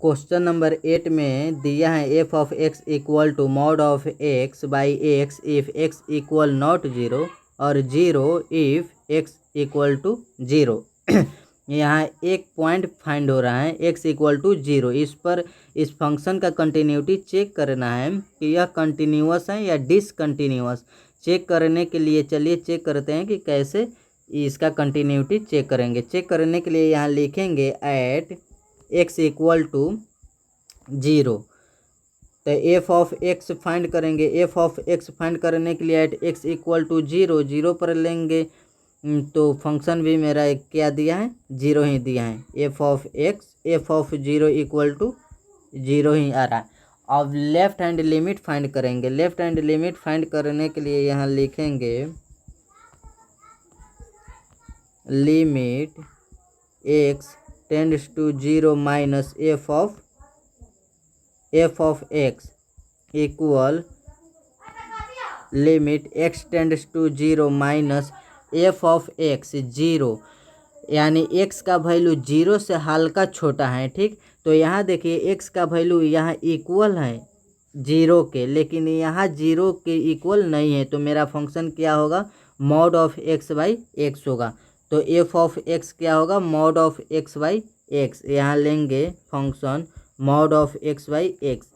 Question number 8 में दिया है F of x equal to mod of X by X if X equal not zero और zero if X equal to zero. यहाँ एक point find हो रहा है एक्स इक्वल टू जीरो। इस पर इस फंक्शन का कंटिन्यूटी चेक करना है कि यह कंटिन्यूअस है या डिसकंटिन्यूअस। चेक करने के लिए चलिए चेक करते हैं कि कैसे इसका कंटिन्यूटी चेक करेंगे। चेक करने के लिए यहाँ लिखेंगे at x equal to zero. तो एफ ऑफ एक्स फाइंड करेंगे। एफ ऑफ एक्स फाइंड करने के लिए at x equal to zero, zero पर लेंगे तो फंक्शन भी मेरा क्या दिया है, जीरो ही दिया है। F of X F of zero equal to zero ही आ रहा है। अब लेफ्ट हैंड लिमिट फाइंड करेंगे। लेफ्ट हैंड लिमिट फाइंड करने के लिए यहाँ लिखेंगे limit x tends to zero minus F of x equal limit x tends to zero minus F of X zero, यानी एक्स का वैल्यू जीरो से हल्का छोटा है। ठीक, तो यहाँ देखिए एक्स का वैल्यू यहाँ इक्वल है जीरो के, लेकिन यहाँ जीरो के इक्वल नहीं है। तो मेरा फंक्शन क्या होगा, mod of X by x होगा। तो एफ ऑफ एक्स क्या होगा, mod of X by x. यहाँ लेंगे function mod of X by x.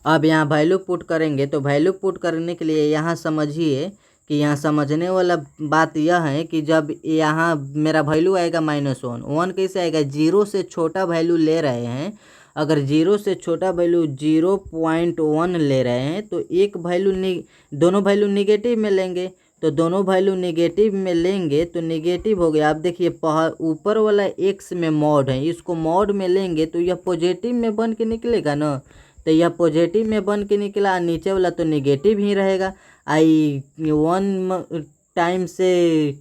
अब यहाँ वैल्यू पुट करेंगे। तो वैल्यू पुट करने के लिए यहाँ समझिए कि यहाँ समझने वाला बात यह है कि जब यहाँ मेरा वैल्यू आएगा -1, 1 कैसे आएगा, जीरो से छोटा वैल्यू ले रहे हैं। अगर जीरो से छोटा वैल्यू 0.1 ले रहे हैं तो एक वैल्यू दोनों वैल्यू निगेटिव में लेंगे। तो दोनों वैल्यू निगेटिव में लेंगे तो निगेटिव हो गया। आप देखिए ऊपर वाला एक्स में मॉड है, इसको मॉड में लेंगे तो यह पॉजिटिव में बन के निकलेगा ना। तो यह पॉजिटिव में बन के निकला, नीचे वाला तो निगेटिव ही रहेगा। आई 1 टाइम से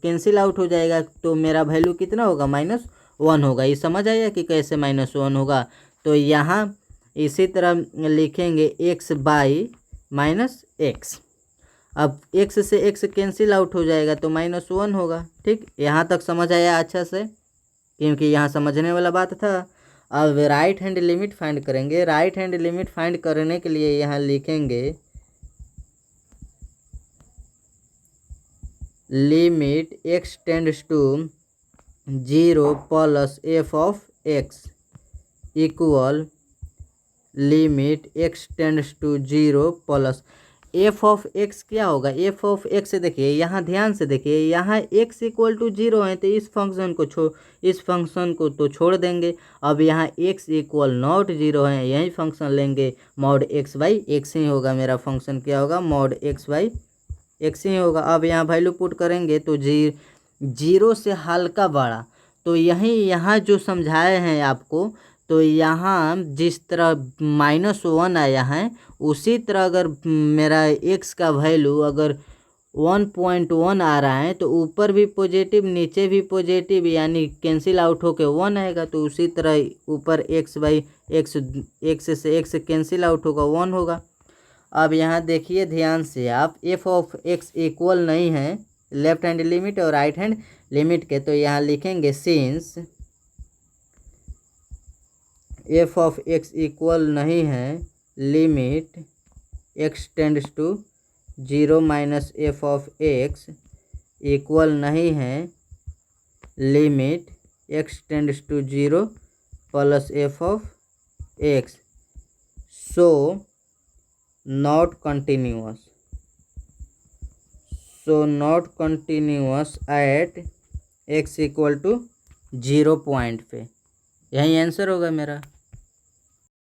कैंसिल आउट हो जाएगा। तो मेरा वैल्यू कितना होगा, -1 होगा। ये समझ आया कि कैसे -1 होगा। तो यहाँ इसी तरह लिखेंगे एक्स बाई माइनस एक्स। अब एक्स से एक्स कैंसिल आउट हो जाएगा तो -1 होगा। ठीक, यहाँ तक समझ आया अच्छा से, क्योंकि यहाँ समझने वाला बात था। अब राइट हैंड लिमिट फाइंड करेंगे। राइट हैंड लिमिट फाइंड करने के लिए यहाँ लिखेंगे limit x tends to zero plus f of x equal limit x tends to zero plus f of x क्या होगा। एफ ऑफ एक्स देखिए, यहाँ ध्यान से देखिए, यहाँ एक्स इक्वल टू जीरो है तो इस फंक्शन को तो छोड़ देंगे। अब यहाँ एक्स इक्वल नॉट जीरो है, यही फंक्शन लेंगे। मॉड एक्स बाई एक्स ही होगा मेरा फंक्शन, क्या होगा, मॉड एक्स बाई एक्स ही होगा। अब यहाँ वैल्यू पुट करेंगे तो जीरो से हल्का बड़ा। तो यहाँ जो समझाए हैं आपको, तो यहाँ जिस तरह -1 आया है उसी तरह अगर मेरा x का वैल्यू अगर 1.1 आ रहा है तो ऊपर भी पॉजिटिव नीचे भी पॉजिटिव, यानी कैंसिल आउट होके 1 आएगा। तो उसी तरह ऊपर x बाई एक्स से x कैंसिल आउट होगा, 1 होगा। अब यहाँ देखिए ध्यान से आप, एफ ऑफ एक्स इक्वल नहीं है लेफ्ट हैंड लिमिट और राइट हैंड लिमिट के। तो यहाँ लिखेंगे since f of x equal नहीं है limit x tends to zero minus F of x equal नहीं है limit x tends to zero plus f of x, so not continuous at x equal to 0 point पे। यही answer होगा मेरा।